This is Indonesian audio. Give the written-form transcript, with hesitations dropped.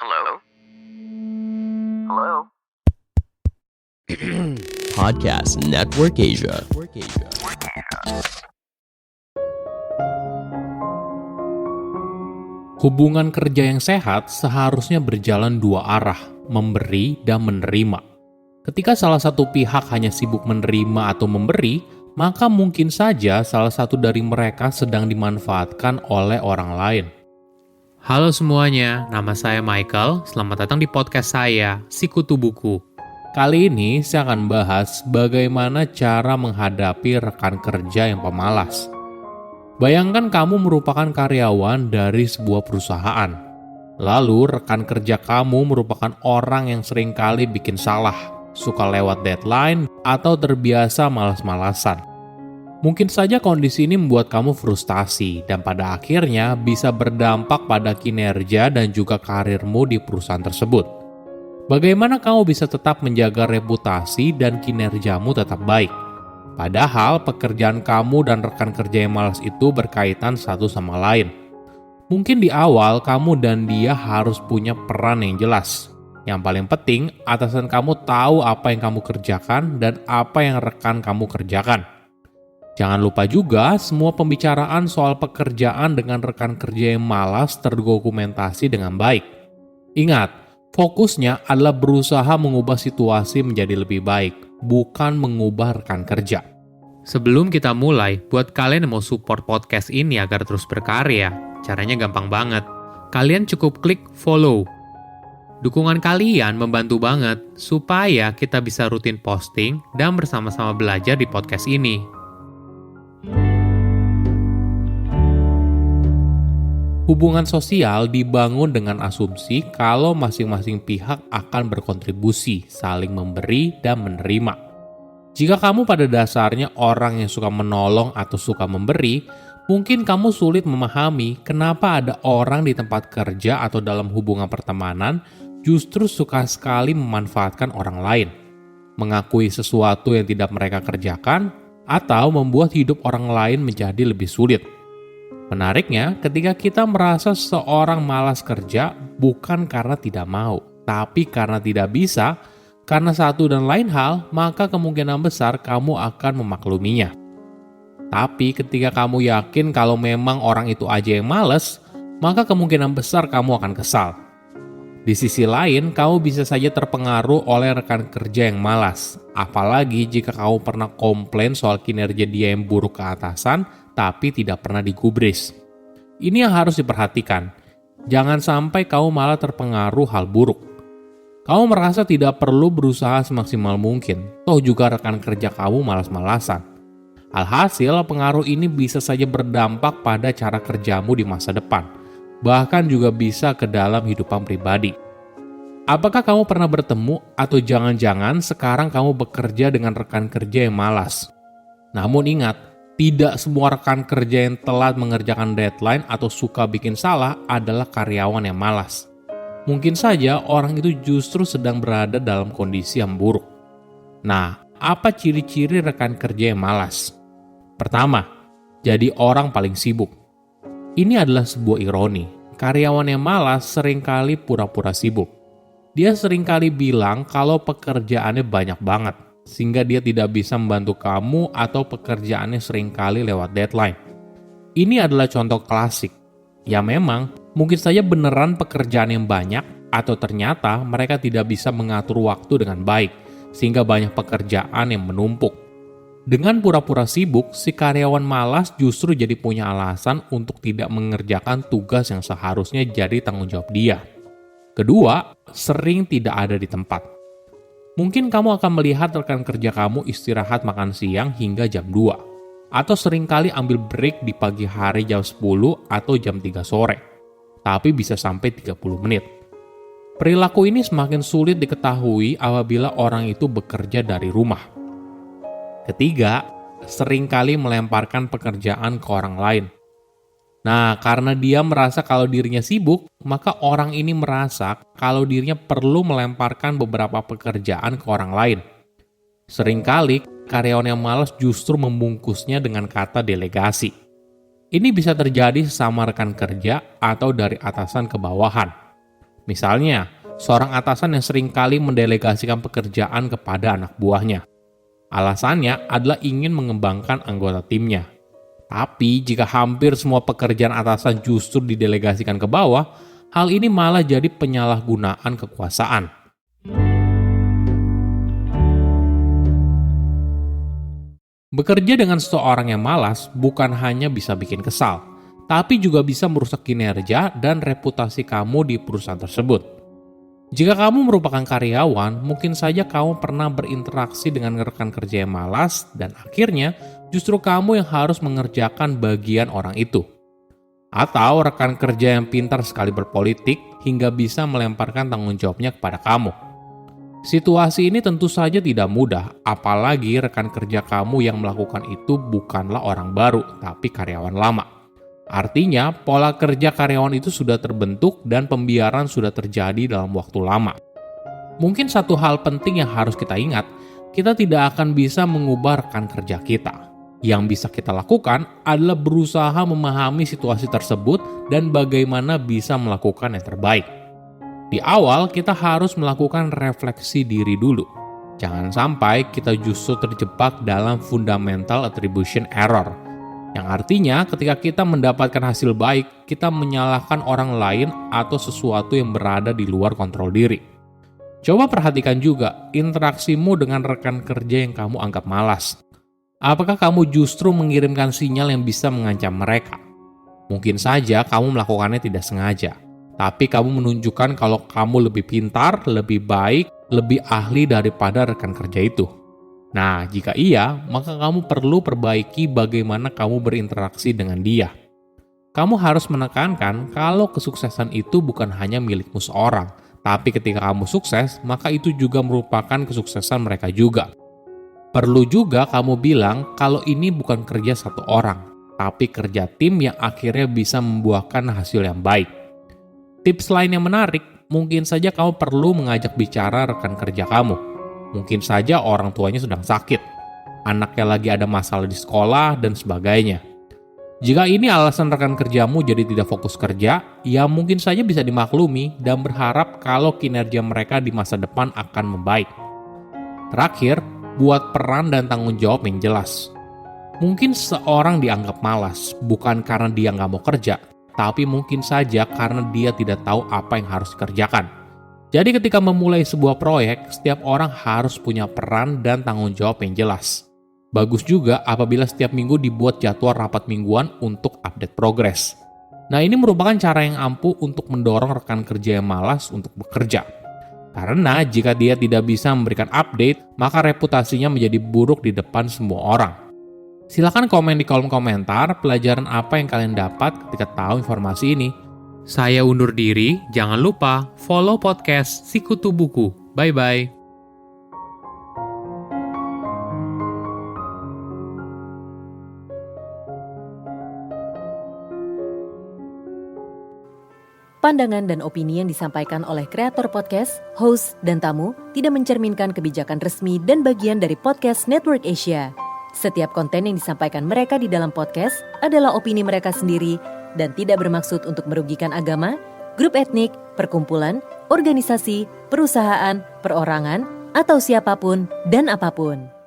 Hello? Hello? Podcast Network Asia. Hubungan kerja yang sehat seharusnya berjalan dua arah, memberi dan menerima. Ketika salah satu pihak hanya sibuk menerima atau memberi, maka mungkin saja salah satu dari mereka sedang dimanfaatkan oleh orang lain. Halo semuanya, nama saya Michael. Selamat datang di podcast saya, Sikutu Buku. Kali ini saya akan bahas bagaimana cara menghadapi rekan kerja yang pemalas. Bayangkan kamu merupakan karyawan dari sebuah perusahaan. Lalu rekan kerja kamu merupakan orang yang seringkali bikin salah, suka lewat deadline, atau terbiasa malas-malasan. Mungkin saja kondisi ini membuat kamu frustasi dan pada akhirnya bisa berdampak pada kinerja dan juga karirmu di perusahaan tersebut. Bagaimana kamu bisa tetap menjaga reputasi dan kinerjamu tetap baik? Padahal pekerjaan kamu dan rekan kerja yang malas itu berkaitan satu sama lain. Mungkin di awal kamu dan dia harus punya peran yang jelas. Yang paling penting, atasan kamu tahu apa yang kamu kerjakan dan apa yang rekan kamu kerjakan. Jangan lupa juga semua pembicaraan soal pekerjaan dengan rekan kerja yang malas terdokumentasi dengan baik. Ingat, fokusnya adalah berusaha mengubah situasi menjadi lebih baik, bukan mengubah rekan kerja. Sebelum kita mulai, buat kalian yang mau support podcast ini agar terus berkarya, caranya gampang banget. Kalian cukup klik follow. Dukungan kalian membantu banget supaya kita bisa rutin posting dan bersama-sama belajar di podcast ini. Hubungan sosial dibangun dengan asumsi kalau masing-masing pihak akan berkontribusi, saling memberi dan menerima. Jika kamu pada dasarnya orang yang suka menolong atau suka memberi, mungkin kamu sulit memahami kenapa ada orang di tempat kerja atau dalam hubungan pertemanan justru suka sekali memanfaatkan orang lain, mengakui sesuatu yang tidak mereka kerjakan, atau membuat hidup orang lain menjadi lebih sulit. Menariknya, ketika kita merasa seseorang malas kerja bukan karena tidak mau, tapi karena tidak bisa, karena satu dan lain hal, maka kemungkinan besar kamu akan memakluminya. Tapi ketika kamu yakin kalau memang orang itu aja yang malas, maka kemungkinan besar kamu akan kesal. Di sisi lain, kamu bisa saja terpengaruh oleh rekan kerja yang malas. Apalagi jika kamu pernah komplain soal kinerja dia yang buruk ke atasan, tapi tidak pernah digubris. Ini yang harus diperhatikan. Jangan sampai kamu malah terpengaruh hal buruk. Kamu merasa tidak perlu berusaha semaksimal mungkin, toh juga rekan kerja kamu malas-malasan. Alhasil, pengaruh ini bisa saja berdampak pada cara kerjamu di masa depan, bahkan juga bisa ke dalam kehidupan pribadi. Apakah kamu pernah bertemu atau jangan-jangan sekarang kamu bekerja dengan rekan kerja yang malas? Namun ingat, tidak semua rekan kerja yang telat mengerjakan deadline atau suka bikin salah adalah karyawan yang malas. Mungkin saja orang itu justru sedang berada dalam kondisi yang buruk. Nah, apa ciri-ciri rekan kerja yang malas? Pertama, jadi orang paling sibuk. Ini adalah sebuah ironi. Karyawan yang malas seringkali pura-pura sibuk. Dia seringkali bilang kalau pekerjaannya banyak banget, sehingga dia tidak bisa membantu kamu atau pekerjaannya seringkali lewat deadline. Ini adalah contoh klasik. Ya memang, mungkin saja beneran pekerjaan yang banyak atau ternyata mereka tidak bisa mengatur waktu dengan baik, sehingga banyak pekerjaan yang menumpuk. Dengan pura-pura sibuk, si karyawan malas justru jadi punya alasan untuk tidak mengerjakan tugas yang seharusnya jadi tanggung jawab dia. Kedua, sering tidak ada di tempat. Mungkin kamu akan melihat rekan kerja kamu istirahat makan siang hingga jam 2. Atau seringkali ambil break di pagi hari jam 10 atau jam 3 sore. Tapi bisa sampai 30 menit. Perilaku ini semakin sulit diketahui apabila orang itu bekerja dari rumah. Ketiga, seringkali melemparkan pekerjaan ke orang lain. Nah, karena dia merasa kalau dirinya sibuk, maka orang ini merasa kalau dirinya perlu melemparkan beberapa pekerjaan ke orang lain. Seringkali, karyawan yang malas justru membungkusnya dengan kata delegasi. Ini bisa terjadi sesama rekan kerja atau dari atasan ke bawahan. Misalnya, seorang atasan yang seringkali mendelegasikan pekerjaan kepada anak buahnya. Alasannya adalah ingin mengembangkan anggota timnya. Tapi jika hampir semua pekerjaan atasan justru didelegasikan ke bawah, hal ini malah jadi penyalahgunaan kekuasaan. Bekerja dengan seseorang yang malas bukan hanya bisa bikin kesal, tapi juga bisa merusak kinerja dan reputasi kamu di perusahaan tersebut. Jika kamu merupakan karyawan, mungkin saja kamu pernah berinteraksi dengan rekan kerja yang malas dan akhirnya justru kamu yang harus mengerjakan bagian orang itu. Atau rekan kerja yang pintar sekali berpolitik hingga bisa melemparkan tanggung jawabnya kepada kamu. Situasi ini tentu saja tidak mudah, apalagi rekan kerja kamu yang melakukan itu bukanlah orang baru, tapi karyawan lama. Artinya, pola kerja karyawan itu sudah terbentuk dan pembiaran sudah terjadi dalam waktu lama. Mungkin satu hal penting yang harus kita ingat, kita tidak akan bisa mengubah rekan kerja kita. Yang bisa kita lakukan adalah berusaha memahami situasi tersebut dan bagaimana bisa melakukan yang terbaik. Di awal, kita harus melakukan refleksi diri dulu. Jangan sampai kita justru terjebak dalam fundamental attribution error. Yang artinya, ketika kita mendapatkan hasil baik, kita menyalahkan orang lain atau sesuatu yang berada di luar kontrol diri. Coba perhatikan juga interaksimu dengan rekan kerja yang kamu anggap malas. Apakah kamu justru mengirimkan sinyal yang bisa mengancam mereka? Mungkin saja kamu melakukannya tidak sengaja. Tapi kamu menunjukkan kalau kamu lebih pintar, lebih baik, lebih ahli daripada rekan kerja itu. Nah, jika iya, maka kamu perlu perbaiki bagaimana kamu berinteraksi dengan dia. Kamu harus menekankan kalau kesuksesan itu bukan hanya milikmu seorang, tapi ketika kamu sukses, maka itu juga merupakan kesuksesan mereka juga. Perlu juga kamu bilang kalau ini bukan kerja satu orang, tapi kerja tim yang akhirnya bisa membuahkan hasil yang baik. Tips lain yang menarik, mungkin saja kamu perlu mengajak bicara rekan kerja kamu. Mungkin saja orang tuanya sedang sakit, anaknya lagi ada masalah di sekolah, dan sebagainya. Jika ini alasan rekan kerjamu jadi tidak fokus kerja, ya mungkin saja bisa dimaklumi dan berharap kalau kinerja mereka di masa depan akan membaik. Terakhir, buat peran dan tanggung jawab yang jelas. Mungkin seorang dianggap malas, bukan karena dia nggak mau kerja, tapi mungkin saja karena dia tidak tahu apa yang harus dikerjakan. Jadi ketika memulai sebuah proyek, setiap orang harus punya peran dan tanggung jawab yang jelas. Bagus juga apabila setiap minggu dibuat jadwal rapat mingguan untuk update progres. Nah, ini merupakan cara yang ampuh untuk mendorong rekan kerja yang malas untuk bekerja. Karena jika dia tidak bisa memberikan update, maka reputasinya menjadi buruk di depan semua orang. Silakan komen di kolom komentar pelajaran apa yang kalian dapat ketika tahu informasi ini. Saya undur diri, jangan lupa follow podcast Sikutu Buku. Bye-bye. Pandangan dan opini yang disampaikan oleh kreator podcast, host, dan tamu tidak mencerminkan kebijakan resmi dan bagian dari Podcast Network Asia. Setiap konten yang disampaikan mereka di dalam podcast adalah opini mereka sendiri dan tidak bermaksud untuk merugikan agama, grup etnik, perkumpulan, organisasi, perusahaan, perorangan, atau siapapun dan apapun.